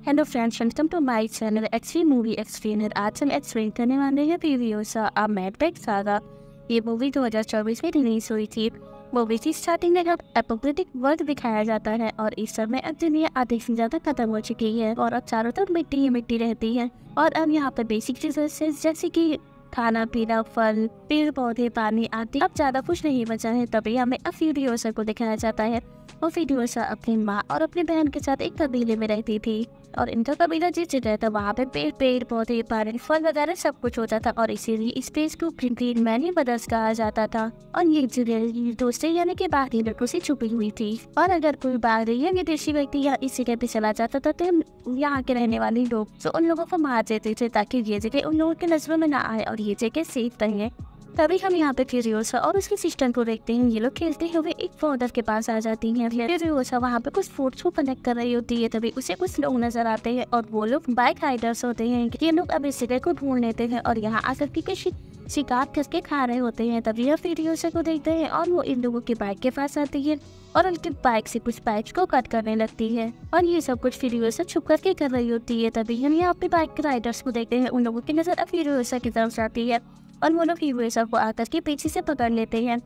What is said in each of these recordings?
Hello friends, welcome to my channel extreme movie explainer. आज हम explain करने वाले हैं Furiosa a mad Max saga. ये मूवी 2024 में रिलीज हुई थी। मूवी की स्टार्टिंग में एपोक्लिप्टिक वर्ल्ड दिखाया जाता है और इस समय अब दुनिया आधे से ज्यादा खत्म हो चुकी है और अब चारों तरफ मिट्टी ही मिट्टी रहती है। और अब यहाँ पर बेसिक रिसोर्सेज जैसे कि खाना पीना, फल, पेड़ पौधे, पानी आदि अब ज्यादा कुछ नहीं बचा है। तभी हमें अब फुरियोसा को दिखाया जाता है। और फुरियोसा अपनी माँ और अपनी बहन के साथ एक कबीले में रहती थी और इनका कबीला जिस जगह था वहाँ पे पेड़ पौधे, पानी, फल वगैरह सब कुछ होता था और इसीलिए इस प्लेस को ग्रीन मैनी ब्रदर्स कहा जाता था। और ये जगह दूसरे यानी कि बाहरी लड़कों से छुपी हुई थी और अगर कोई बाहरी या विदेशी व्यक्ति यहाँ इस जगह पे चला जाता था तो यहाँ के रहने वाले लोग तो उन लोगों को मार देते थे ताकि ये जगह उन लोगों के नजरों में ना आए और ये जगह सेफ रहे। तभी हम यहाँ पे फुरियोसा और उसके सिस्टर को देखते हैं। ये लोग खेलते हुए एक फादर के पास आ जाती हैं। फुरियोसा वहाँ पे कुछ फ्रूट्स को कलेक्ट कर रही होती है। तभी उसे कुछ लोग नजर आते हैं और वो लोग बाइक राइडर्स होते हैं। ये लोग अब इस जगह को ढूंढ लेते हैं और यहाँ आकर के शिकार करके खा रहे होते हैं। तभी हम फुरियोसा को देखते हैं और वो इन लोगों की बाइक के पास आती है और उनके बाइक से कुछ पाइप्स को कट करने लगती है और ये सब कुछ फुरियोसा छुप करके कर रही होती है। तभी हम यहाँ पे बाइक राइडर्स को देखते हैं। उन लोगों की नजर अब फुरियोसा की तरफ जाती है और वो लोग फुरियोसा को आकर के पीछे से पकड़ लेते हैं।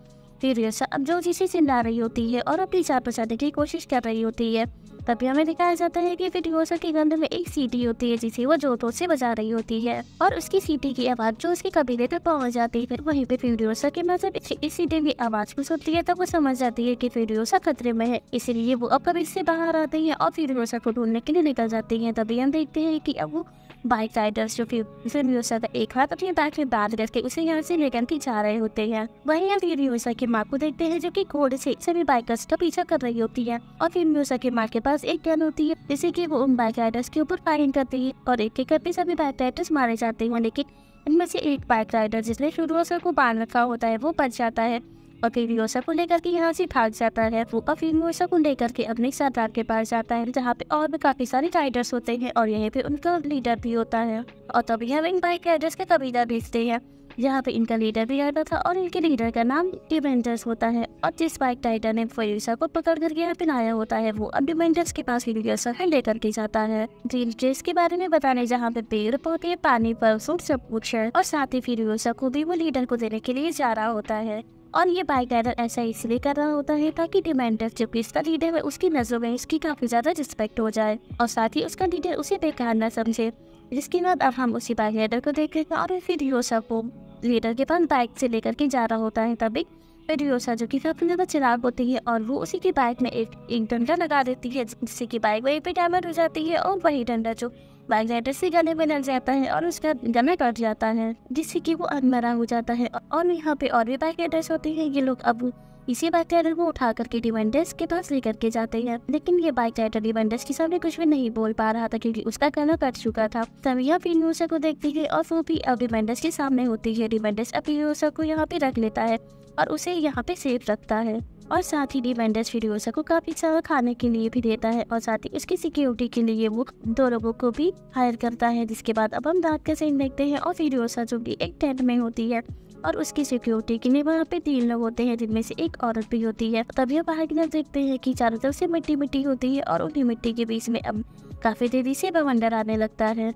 फुरियोसा अब जो जिसे चिल्ला रही होती है और अपनी जान बचाने की कोशिश कर रही होती है। तभी हमें दिखाया जाता है कि फुरियोसा के गले में एक सीटी होती है जिसे वो जोर से बजा रही होती है और उसकी सीटी की आवाज जो उसके कबीले तक पहुंच जाती है। वहीं पे फुरियोसा के माँ जब इस सीटी की आवाज को सुनती है तब वो समझ जाती है कि फुरियोसा खतरे में है, इसलिए वो अब कबीले से बाहर आती है और फुरियोसा को ढूंढने के लिए निकल जाती है। तभी हम देखते हैं कि अब वो बाइक राइडर्स जो फुरियोसा का एक हाथ अपनी बाइक में बांध करके उसे यहाँ से लेकर के जा रहे होते हैं। वहीं हम फुरियोसा की माँ को देखते हैं जो कि घोड़े से सभी बाइकर्स का पीछा कर रही होती है और फुरियोसा की माँ के पास एक गन होती है जिससे कि वो उन बाइक राइडर्स के ऊपर फायरिंग करती है और एक एक करके सभी बाइक राइडर्स मारे जाते हैं। लेकिन इनमें से एक बाइक राइडर जिसने फुरियोसा को बांध रखा होता है वो बच जाता है और फुरियोसा को लेकर के यहाँ से भाग जाता है। वो फुरियोसा को लेकर के अपने सरदार के पास जाता है जहाँ पे और भी काफी सारे राइडर्स होते हैं और यहीं पे उनका लीडर भी होता है। और तभी हम इन बाइक राइडर्स का कबीला भेजते हैं जहाँ पे इनका लीडर भी आता था और इनके लीडर का नाम डिमेंटर्स होता है। और जिस बाइक राइडर ने फुरियोसा को पकड़ करके यहाँ पे लाया होता है वो अब डिमेंटर्स के पास फुरियोसा को लेकर के जाता है ग्रीन प्लेस के बारे में बताने, जहाँ पे पेड़ पौधे, पानी, फल, फ्रूट सब कुछ है और साथ ही फुरियोसा को भी वो लीडर को देने के लिए जा रहा होता है। और ये बाइक राइडर ऐसा इसलिए कर रहा होता है ताकि डिमेंटर्स जो कि इसका लीडर है उसकी नजरों में इसकी काफी ज्यादा रिस्पेक्ट हो जाए और साथ ही उसका लीडर उसे बेकार न समझे। जिसके बाद अब हम उसी बाइक राइडर को देख रहे हैं और फुरियोसा को लीडर के पास बाइक से लेकर के जा रहा होता है। तभी फुरियोसा जो कि काफी ज्यादा चिराग होती है और वो उसी की बाइक में एक डंडा लगा देती है जिससे कि बाइक वहीं पे डैमेज हो जाती है और वही डंडा जो बाइक राइडर से गले में लग जाता है और उसका गला कट जाता है जिससे कि वो अधमरा हो जाता है। और यहाँ पे और भी बाइक राइडर्स होते हैं। ये लोग अब इसी बाइक राइडर को उठा करके डिमेंटर्स के पास लेकर के जाते हैं। लेकिन ये बाइक राइडर डिमेंटर्स के सामने कुछ भी नहीं बोल पा रहा था क्योंकि उसका गला कट चुका था। तभी यहाँ फुरियोसा को देखती है और वो भी अब डिमेंटर्स के सामने होती है। डिमेंटर्स अब फुरियोसा को यहाँ पे रख लेता है और उसे यहाँ पे सेफ रखता है और साथ ही डिमेंटर्स फुरियोसा को काफी सारा खाने के लिए भी देता है और साथ ही उसकी सिक्योरिटी के लिए वो दो लोगों को भी हायर करता है। जिसके बाद अब हम रात का सीन देखते हैं और फुरियोसा जो कि एक टेंट में होती है और उसकी सिक्योरिटी के लिए वहाँ पे 3 लोग होते हैं जिनमें से एक औरत भी होती है। तभी हम बाहर की तरफ देखते हैं कि चारों तरफ से मिट्टी मिट्टी होती है और उन्हीं मिट्टी के बीच में अब काफी तेजी से बवंडर आने लगता है।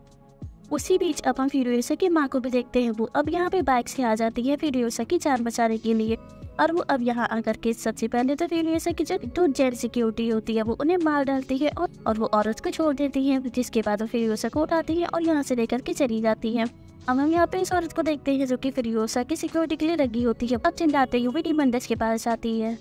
उसी बीच अब हम फुरियोसा की माँ को भी देखते हैं। वो अब यहाँ पे बाइक से आ जाती है फुरियोसा की जान बचाने के लिए और वो अब यहाँ आकर के सबसे पहले तो फुरियोसा की जो जेल सिक्योरिटी होती है वो उन्हें मार डालती है और वो औरत को छोड़ देती है। जिसके बाद वो फुरियोसा को उठाती है और यहाँ से लेकर के चली जाती है। अब हम यहाँ पे इस औरत को देखते हैं जो कि फुरियोसा की सिक्योरिटी के लिए लगी होती है। अब चिल्लाते हुए डिमेंटर्स के पास आती है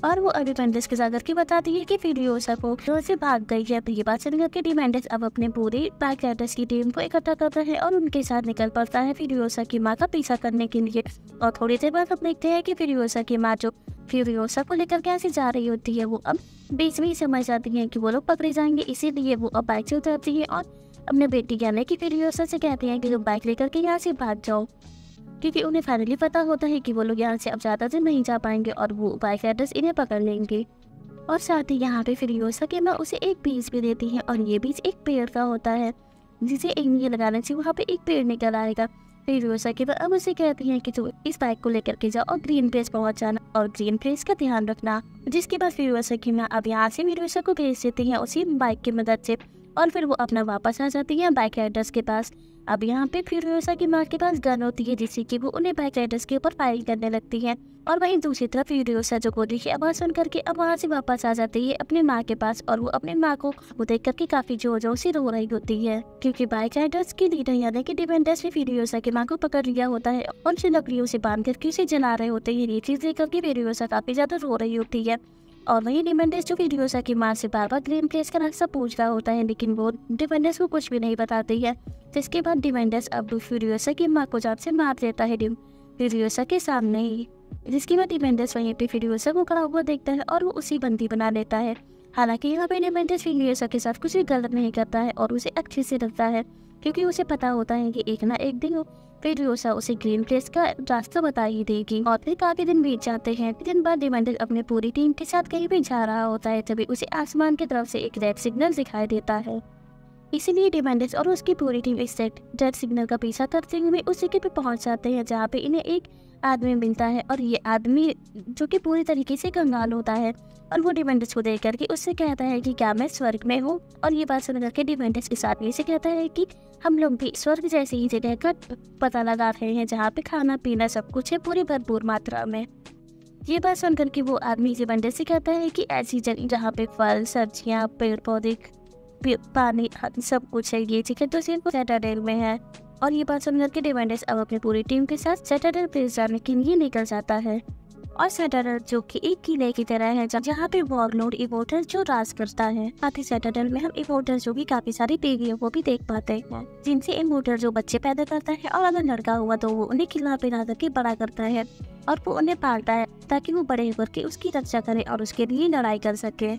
और वो डिमेंटर्स के जाकर के बताती है कि फुरियोसा को घर से भाग गई है। ये बात सुनकर के डिमेंटर्स अब अपने पूरे बाइक राइडर्स की टीम को इकट्ठा करता है और उनके साथ निकल पड़ता है फुरियोसा की माँ का पीछा करने के लिए। और थोड़ी देर बाद हम देखते हैं कि फुरियोसा की माँ जो फुरियोसा को लेकर के ऐसे जा रही होती है वो अब बीच में ही समझ जाती है कि वो लोग पकड़े जाएंगे, इसीलिए वो अब बाइक से उतरती है और अपने बेटी यानी कि फुरियोसा से कहती है कि तुम बाइक लेकर के यहाँ से भाग जाओ क्योंकि उन्हें फाइनली पता होता है कि वो लोग यहाँ से अब ज़्यादा दिन नहीं जा पाएंगे और वो बाइक राइडर्स इन्हें पकड़ लेंगे। और साथ ही यहाँ पे फुरियोसा की माँ उसे एक बीज भी देती है और ये बीज एक पेड़ का होता है जिसे ये लगाने से वहाँ पे एक पेड़ निकल आएगा। फुरियोसा के बाद अब उसे कहती है कि तू इस बाइक को लेकर के जाओ और ग्रीन प्लेस पहुँच जाना और ग्रीन प्लेस का ध्यान रखना। जिसके बाद फुरियोसा की माँ अब यहाँ से फुरियोसा को भेज देती है उसी बाइक की मदद से और फिर वो अपना वापस आ जाती है बाइक राइडर्स के पास। अब यहाँ पे फ्यूरियोसा की माँ के पास गन होती है जिससे कि वो उन्हें बाइक राइडर्स के ऊपर फायरिंग करने लगती है। और वहीं दूसरी तरफ फ्यूरियोसा जो गोली की आवाज़ सुन करके अब वहाँ से वापस आ जाती है अपने माँ के पास, और वो अपने माँ को देख करके काफी जोर जोर से रो रही होती है, क्योंकि बाइक राइडर्स की लीडर यानी कि डिमेंडस ने फ्यूरियोसा की माँ को पकड़ लिया होता है और उसे लकड़ियों से बांध करके उसे जला रहे होते हैं। ये चीज देख करके फ्यूरियोसा काफी ज्यादा रो रही होती है। और वहीं डिमेंडस जो फ्यूरियोसा की माँ से बार बार ग्रीन प्लेस का रास्ता पूछ रहा होता है, लेकिन वो डिमेंडस को कुछ भी नहीं बताती है। जिसके बाद डिमेंडस अब फ्यूरियोसा की माँ को जान से मार देता है फ्यूरियोसा के सामने ही। जिसके बाद डिमेंडस वहीं पे फ्यूरियोसा को खड़ा हुआ देखता है और वो उसी बंदी बना लेता है। हालांकि यहाँ पे डिमेंडस फ्यूरियोसा के साथ कुछ भी गलत नहीं करता है और उसे अच्छे से रखता है, क्योंकि उसे पता होता है कि एक ना एक दिन फ्यूरियोसा उसे ग्रीन प्लेस का रास्ता बता ही देगी। और फिर काफी दिन बीत जाते हैं। दिन बाद डिमेंडस अपने पूरी टीम के साथ कहीं भी जा रहा होता है, तभी उसे आसमान की तरफ से एक रेड सिग्नल दिखाई देता है। इसीलिए डिमेंडस और उसकी पूरी टीम इस रेड सिग्नल का पीछा करते हुए उस जगह पे पहुंच जाते हैं जहाँ पे इन्हें एक आदमी मिलता है। और ये आदमी जो कि पूरी तरीके से कंगाल होता है, और वो डिमेंडस को देख करके उससे कहता है कि क्या मैं स्वर्ग में हूँ। और ये बात सुन करके डिमेंडस के साथ से कहता है कि हम लोग भी स्वर्ग जैसी ही जगह का पता लगा रहे हैं जहाँ पे खाना पीना सब कुछ है पूरी भरपूर मात्रा में। ये बात सुन करके वो आदमी डिमेंडस से कहता है कि ऐसी जगह जहाँ पे फल सब्जियाँ पेड़ पौधे पानी सब कुछ है, ये जगह तो सिर्फ सेटाडेल में है। और ये बात सुनकर के डिमेंडस अब अपनी पूरी टीम के साथ सेटाडेल प्लेस जाने के लिए निकल जाता है। और सेटाडेल जो कि एक किले की तरह है जहाँ पे वॉरलॉर्ड इमोर्टल जो राज करता है। साथ ही सेटाडेल में हम इमोर्टल जो भी काफी सारी देवियों को भी देख पाते हैं, जिनसे इमोर्टल जो बच्चे पैदा करता है, और अगर लड़का हुआ तो वो उन्हें खिला पिला करके बड़ा करता है और वो उन्हें पालता है ताकि वो बड़े होकर के उसकी रक्षा करे और उसके लिए लड़ाई कर सके।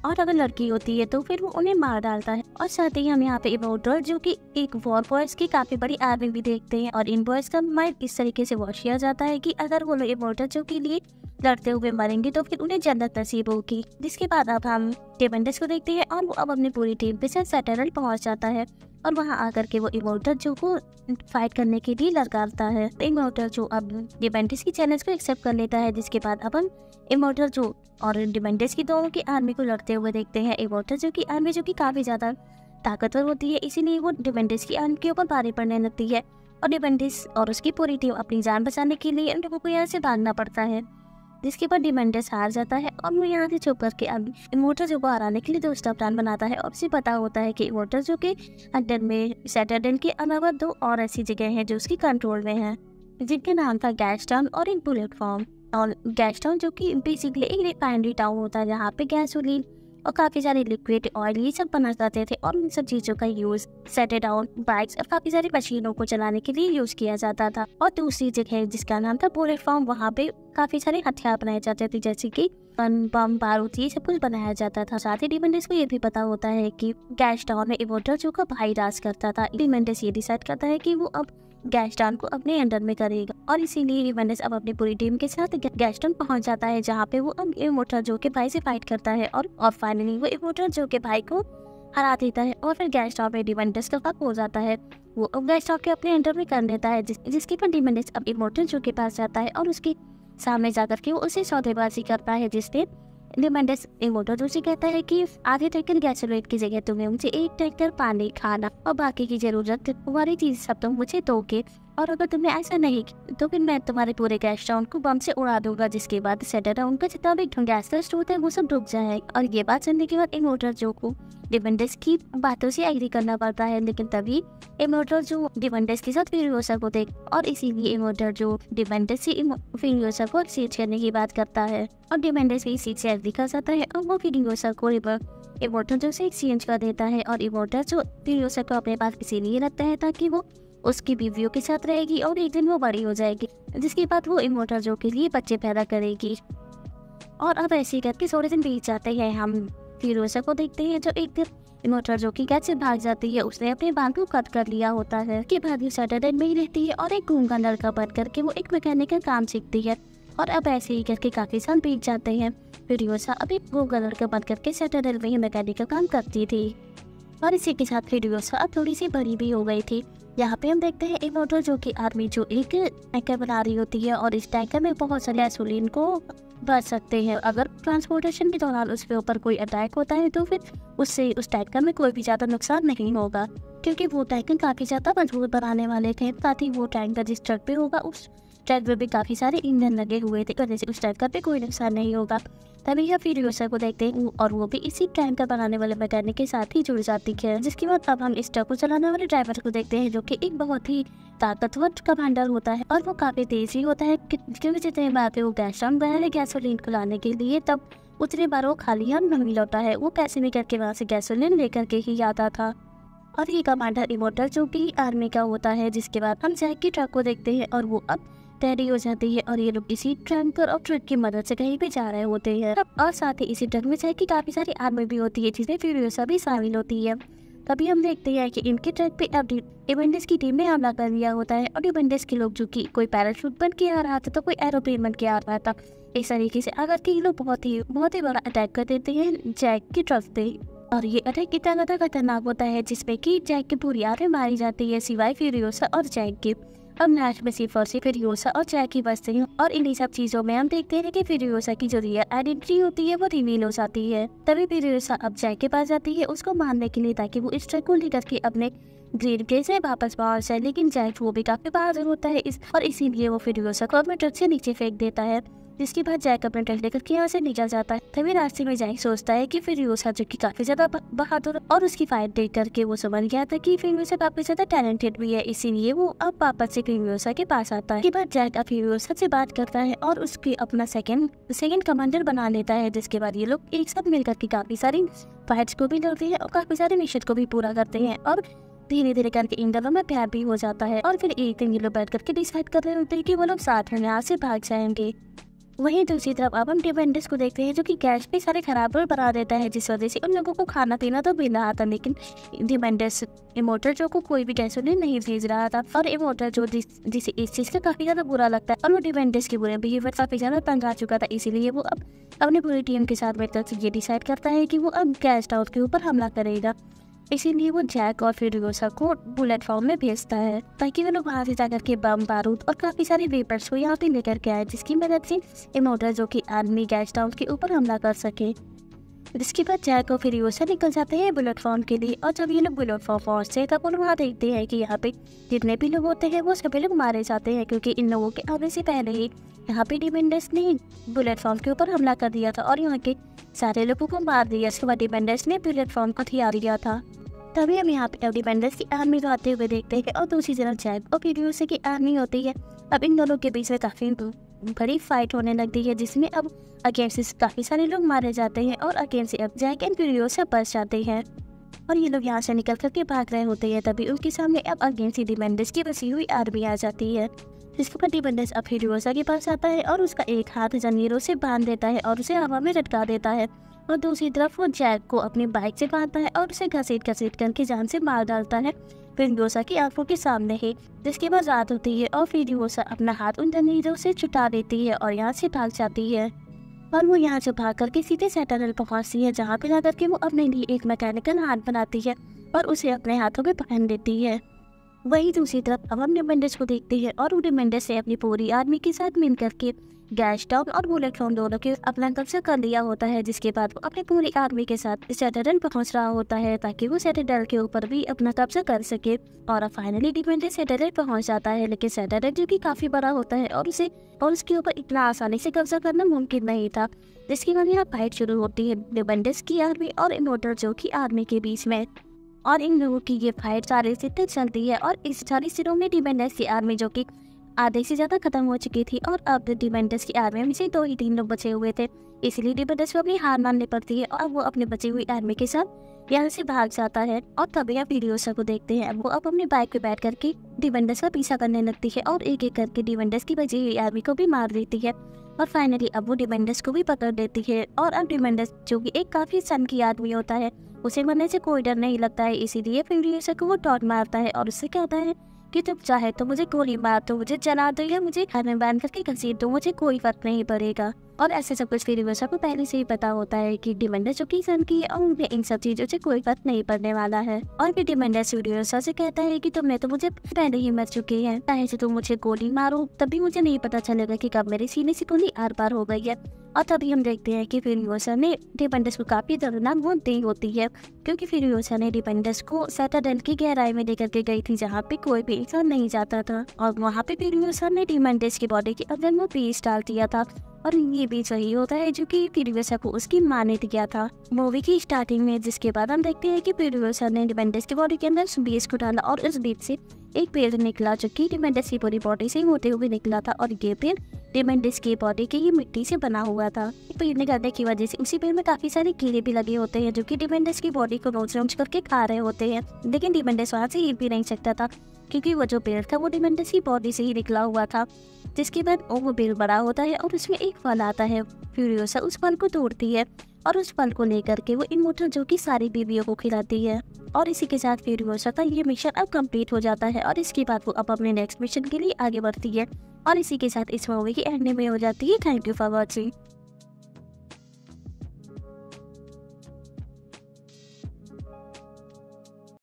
और अगर लड़की होती है तो फिर वो उन्हें मार डालता है। और साथ ही हम यहाँ पे इमोर्टल जो कि एक वॉर बॉयज की काफी बड़ी आर्मी भी देखते हैं, और इन बॉयज का माइंड इस तरीके से वॉश किया जाता है कि अगर वो लोग इमोर्टल जो के लिए लड़ते हुए मरेंगे तो फिर उन्हें जन्नत नसीब होगी। जिसके बाद अब हम डिमेंडस को देखते हैं और वो अब अपनी पूरी टीम के साथ सेटाडेल पहुंच जाता है, और वहां आकर के वो इमोर्टल जो को फाइट करने के लिए ललकारता है। इमोर्टल जो अब डिमेंडस की चैलेंज को एक्सेप्ट कर लेता है। जिसके बाद अब हम इमोर्टल जो और डिमेंडस की दोनों की आर्मी को लड़ते हुए देखते हैं। इमोर्टल जो की आर्मी जो कि काफी ज्यादा ताकतवर होती है, इसीलिए वो डिमेंडस की आर्मी के ऊपर भारी पड़ने लगती है, और डिमेंडस और उसकी पूरी टीम अपनी जान बचाने के लिए उन लोगों को यहाँ से भागना पड़ता है। जिसके बाद डिमेंडस हार जाता है और वो यहाँ से छुप करके अब इमोर्टल जो को हराने के लिए दूसरा प्लान बनाता है। और उसे पता होता है कि इमोर्टल जो के अंडर में सेटाडेल के अलावा दो और ऐसी जगह हैं जो उसकी कंट्रोल में है, जिनके नाम था गैस टाउन और एक बुलेट फॉर्म। और गैस टाउन जो कि बेसिकली एक रिफाइनरी टाउन होता है जहाँ पे गैसोलीन और काफी सारे लिक्विड ऑयल ये सब बना जाते थे, और उन सब चीजों का यूज सेटाडाउन बाइक्स और काफी सारी मशीनों को चलाने के लिए यूज किया जाता था। और दूसरी जगह जिसका नाम था बुलेट फॉर्म, वहाँ पे काफी सारे हथियार बनाए जाते थे जैसे कि गन बम बारूद ये सब कुछ बनाया जाता था। साथ ही डिमेंडस को ये भी पता होता है कि गैस टाउन में इमोर्टल जो का भाई राज करता था। डिमेंडस ये डिसाइड करता है कि वो अब गैस टाउन को अपने अंडर में करेगा, और इसीलिए डिमेंडस अब अपनी पूरी टीम के साथ गैस टाउन पहुंच जाता है जहाँ पे वो अब इमोर्टल जो के भाई से फाइट करता है, और फाइनली वो इमोर्टल जो के भाई को हरा देता है। और फिर गैस टाउन में डिमेंडस का हक हो जाता है, वो अब गैस टाउन के अपने अंडर में कर लेता है। जिसके पर डिमेंडस अब इमोर्टल जो के पास जाता है और उसके सामने जाकर के वो उसे सौदेबाजी करता है, जिससे डिमेंडस इमोर्टल से कहता है कि आधे ट्रैक्टर गैसोलेट की जगह तुम्हें मुझे एक ट्रैक्टर पानी खाना और बाकी की जरूरत तुम्हारी चीज सब तुम मुझे दोगे, और अगर तुमने ऐसा नहीं तो फिर मैं तुम्हारे पूरे गैस टाउन को बम से उड़ा दूंगा, जिसके बाद सेटाडाउन का जितना भी गैस का स्रोत है वो सब डूब जाए। और ये बात सुनने के बाद इमोर्टल जो को डिमेंडस की बातों से एग्री करना पड़ता है, लेकिन तभी इमोर्टल जो डिमेंडस के साथ फ्यूरियोसा को देख, और इसीलिए इमोर्टल जो डिमेंडस से फ्यूरियोसा को एक्सचेंज करने की बात करता है, और डिमेंडस भी इस चीज से एग्री कर जाता है और वो फ्यूरियोसा को इमोर्टल जो से एक्सचेंज कर देता है। और इमोर्टल जो फ्यूरियोसा को अपने पास इसीलिए रखता है ताकि वो उसकी बीवियों के साथ रहेगी और एक दिन वो बड़ी हो जाएगी, जिसके बाद वो इमोर्टल जो के लिए बच्चे पैदा करेगी। और अब ऐसे ही करके थोड़े दिन बीत जाते हैं। हम फ्यूरियोसा को देखते हैं जो एक दिन इमोर्टल जो की कैद से भाग जाती है। उसने अपने बाल को कट कर लिया होता है। के बाद वो सेटाडेल में ही रहती है और एक गूंगा लड़का बन करके वो एक मैकेनिक का काम सीखती है। और अब ऐसे ही करके काफी साल बीत जाते हैं। फ्यूरियोसा अब एक गूंगा लड़का बन करके सेटाडेल में ही मैकेनिक का काम करती थी, और इसी के साथ फ्यूरियोसा अब थोड़ी सी बड़ी भी हो गई थी। यहाँ पे हम देखते हैं इमोर्टल जो कि आर्मी जो एक टैंकर बना रही होती है और इस टैंकर में बहुत सारे गैसोलीन को भर सकते हैं। अगर ट्रांसपोर्टेशन के दौरान उसके ऊपर कोई अटैक होता है तो फिर उससे उस टैंकर में कोई भी ज़्यादा नुकसान नहीं होगा, क्योंकि वो टैंकर काफ़ी ज़्यादा मजबूत बनाने वाले थे। साथ ही वो टैंकर जिस ट्रक पे होगा उस ट्रक में भी काफ़ी सारे इंजन लगे हुए थे, वजह से उस टैंकर पे कोई नुकसान नहीं होगा। तभी हम फ्यूरियोसा को देखते हैं और वो भी इसी टैंकर बनाने वाले मैकेनिक के साथ ही जुड़ जाती है। जिसके बाद अब हम इस ट्रक को चलाने वाले ड्राइवर को देखते हैं जो कि एक बहुत ही ताकतवर कमांडर होता है और वो काफ़ी तेज ही होता है, क्योंकि जितने बार पे वो गैस टाउन गया है गैसोलीन को लाने के लिए, तब उतने बार वो खाली हाथ नहीं लौटा है। वो कैसे भी करके वहाँ से गैसोलीन लेकर के ही आता था। और ये कमांडर इमोर्टल जो कि आर्मी का होता है। जिसके बाद हम जैक की ट्रक को देखते हैं और वो अब तैयारी हो जाती है और ये लोग इसी टैंकर और ट्रक की मदद से कहीं भी जा रहे होते हैं। और साथ ही इसी ट्रक में जैक की काफ़ी सारी आर्मी भी होती है जिसमें फ्यूरियोसा भी शामिल होती है। तभी हम देखते हैं कि इनके ट्रक पे अब डिवेंडस की टीम ने हमला कर दिया होता है और डिवेंडस के लोग जो कि कोई पैराशूट बन के आ रहा था तो कोई एरोप्लेन बन के आ रहा था। इस तरीके से आकर के ये लोग बहुत ही बड़ा अटैक कर देते हैं जैक की ट्रक पे। और ये अटैक इतना ज़्यादा खतरनाक होता है जिसमें कि जैक की पूरी आर्मी मारी जाती है सिवाय फ्यूरियोसा और जैक के। अब लास्ट में सिर्फ और सिर्फ फ्यूरियोसा और जैक ही बचते हैं और इन्हीं सब चीज़ों में हम देखते हैं कि फ्यूरियोसा की जो रियल आइडेंटिटी होती है वो रिवील हो जाती है। तभी फ्यूरियोसा अब जैक के पास जाती है उसको मारने के लिए ताकि वो इस ट्रक को लेकर के अपने ग्रीन के से वापस पहुंच जाए, लेकिन जैक वो भी काफ़ी बहादुर होता है और इसीलिए वो फ्यूरियोसा को अपने ट्रक से नीचे फेंक देता है। जिसके बाद जैक अपने ट्रक लेकर के यहाँ से निकल जाता है। तभी रास्ते में जैक सोचता है कि फ्यूरियोसा जो कि काफी ज्यादा बहादुर और उसकी फाइट देख करके वो समझ गया था कि फ्यूरियोसा काफी ज्यादा टैलेंटेड भी है, इसीलिए वो अब वापस से फ्यूरियोसा के पास आता है। इसके बाद जैक अब फ्यूरियोसा से बात करता है और उसकी अपना सेकंड कमांडर बना लेता है। जिसके बाद ये लोग एक साथ मिलकर के काफी सारी फाइट्स को भी लड़ते हैं और काफी सारे मिशन को भी पूरा करते हैं और धीरे धीरे करके इन दोनों में प्यार भी हो जाता है। और फिर एक दिन ये लोग बैठ करके डिसाइड कर रहे होते हैं कि वो लोग साथ में यहाँ से भाग जाएंगे। वहीं दूसरी तरफ अब हम डिवेंडस को देखते हैं जो कि गैस पे सारे खराब बना देता है, जिस वजह से उन लोगों को खाना पीना तो मिल रहा था, लेकिन डिवेंडस इमोर्टल जो को कोई भी गैसोलीन नहीं भेज रहा था। और इमोर्टल जो जिसे इस चीज़ का काफ़ी ज़्यादा बुरा लगता है और वो डिवेंडस के बुरे बिहेवियर काफ़ी ज़्यादा तंग आ चुका था, इसीलिए वो अब अपनी पूरी टीम के साथ मिलकर ये डिसाइड करता है कि वो अब गैस टाउन के ऊपर हमला करेगा। इसीलिए वो जैक और फ्यूरियोसा को बुलेट फॉर्म में भेजता है ताकि वो लोग वहाँ से जाकर के बम बारूद और काफ़ी सारे वेपर्स को यहाँ पे लेकर के आए, जिसकी मदद से इमोर्टल जो कि आर्मी गैस टाउन के ऊपर हमला कर सके। जिसके बाद जैक और फ्यूरियोसा निकल जाते हैं बुलेट फॉर्म के लिए। और जब ये लोग बुलेट फॉर्म पहुँचते हैं तब वो वहाँ देखते हैं कि यहाँ पे जितने भी लोग होते हैं वो सभी लोग मारे जाते हैं, क्योंकि इन लोगों के आने से पहले ही यहाँ पे डिवेंडस ने बुलेट फॉर्म के ऊपर हमला कर दिया था और यहाँ के सारे लोगों को मार दिया। इसके बाद डिवेंडस ने बुलेट फॉर्म को हथियार लिया था। तभी हम यहाँ पे डिवेंडस की आर्मी को आते हुए देखते हैं और दूसरी तरफ जैक और फ्यूरियोसा की आर्मी होती है। अब इन दोनों के बीच में काफ़ी बड़ी फाइट होने लगती है, जिसमें अब अगेन से काफ़ी सारे लोग मारे जाते हैं और अगेन से अब जैक एंड फ्यूरियोसा बच जाते हैं और ये लोग यहाँ से निकल करके भाग रहे होते हैं। तभी उनके सामने अब अगेन से डिवेंडस की बसी हुई आर्मी आ जाती है। जिसके बाद डिवेंडस अब फ्यूरियोसा के पास आता है और उसका एक हाथ जंजीरों से बांध देता है और उसे हवा में लटका देता है और दूसरी तरफ वो जैक को अपनी बाइक से बांधता है और उसे घसीट करके जान से मार डालता है फ्यूरियोसा की आंखों के सामने ही। जिसके बाद रात होती है और फ्यूरियोसा अपना हाथ उन जंजीरों से छुटा देती है और यहाँ से भाग जाती है और वो यहाँ से भाग करके सीधे सेंट्रल पहुँचती है, जहाँ पे जाकर के वो अपने लिए एक मैकेनिकल हाथ बनाती है और उसे अपने हाथों में पहन देती है। वहीं दूसरी तरफ अब हम डिवेंडस को देखते हैं और डिवेंडस से अपनी पूरी आर्मी के साथ मिल करके गैस टाउन और बुलेट फॉर्म दोनों के अपना कब्जा कर लिया होता है। जिसके बाद वो अपनी पूरी आर्मी के साथ सेंट्रल पहुंच रहा होता है ताकि वो सेंट्रल के ऊपर भी अपना कब्जा कर सके। और अब फाइनली डिवेंडस सेंट्रल पहुंच जाता है, लेकिन सेंट्रल जो कि काफी बड़ा होता है और उसके ऊपर इतना आसानी से कब्जा करना मुमकिन नहीं था। जिसके बाद यहाँ फाइट शुरू होती है डिवेंडस की आर्मी और इमोर्टल जो की आर्मी के बीच में। और इन लोगों की ये फाइट 40 दिन तक चलती है और इस 40 दिनों में डिवेंडस की आर्मी जो कि आधे से ज़्यादा खत्म हो चुकी थी और अब डिवेंडस की आर्मी में से 2 ही 3 लोग बचे हुए थे, इसलिए डिवेंडस को अपनी हार माननी पड़ती है और वो अपने बची हुई आर्मी के साथ यहाँ से भाग जाता है। और तभी हम फ्यूरियोसा को देखते हैं, वो अब अपनी बाइक पे बैठ करके डिवेंडस का पीछा करने लगती है और एक एक करके डिवेंडस की बची हुई आर्मी को भी मार देती है और फाइनली अब वो डिवेंडस को भी पकड़ देती है। और अब डिवेंडस जो कि एक काफ़ी सन की आदमी होता है, उसे मरने से कोई डर नहीं लगता है, इसीलिए फ्यूरियोसा को वो टॉन्ट मारता है और उससे कहता है कि तुम चाहे तो मुझे गोली मार दो, मुझे जला दो या मुझे घर में बांध करके घसीट दो, मुझे कोई फर्क नहीं पड़ेगा। और ऐसे सब कुछ फिरोजा को पहले से ही पता होता है कि डिमेंडर जो कि सन की है और उन्हें इन सब चीजों से कोई फर्क नहीं पड़ने वाला है। और फिर डिमेंडर फिरोजा से कहता है कि तुमने तो मुझे पहले ही मर चुकी है, चाहे से तुम मुझे गोली मारो तभी मुझे नहीं पता चलेगा कि कब मेरे सीने से गोली आर पार हो गई है। और तभी हम देखते हैं कि फिरोजा ने डिमेंडर्स को काफी दर्दनाक मौत दी होती है, क्योंकि फिरोजा ने डिमेंडर्स को सेटाडेल की गहराई में लेकर के गई थी जहाँ पे कोई भी इंसान नहीं जाता था। और वहाँ पे फिरोजा ने डिमेंडर्स की बॉडी के अंदर वो पीस डाल दिया था। और ये भी वही होता है जो कि फिरोजा को उसकी माँ ने दिया था मूवी की स्टार्टिंग में, जिसके बाद हम देखते हैं कि फिरोजा ने डिमेंडर्स की बॉडी के अंदर उस बीज को डाला और उस बीज से एक पेड़ निकला जो कि डिमेंडर्स की पूरी बॉडी से होते हुए निकला था। और ये पेड़ डिमेंडर्स की बॉडी के ही मिट्टी से बना हुआ था। पेड़ निकलने की वजह से उसी पेड़ में काफी सारे कीड़े भी लगे होते हैं जो कि डिमेंडर्स की बॉडी को नोच करके खा रहे होते हैं। लेकिन डिमेंडर्स वहाँ से हिल भी नहीं सकता था, क्योंकि वो जो पेड़ था वो डिमेंडर्स की बॉडी से ही निकला हुआ था। जिसके बाद वो पेड़ बड़ा होता है और उसमें एक फल आता है। फ्यूरियोसा उस फल को तोड़ती है और उस फल को लेकर के वो इमोर्टल जो कि सारी बीवियों को खिलाती है। और इसी के साथ फ्यूरियोसा का ये मिशन अब कंप्लीट हो जाता है और इसके बाद वो अब अपने नेक्स्ट मिशन के लिए आगे बढ़ती है। और इसी के साथ इस मूवी की एंडिंग में हो जाती है। Thank you for watching.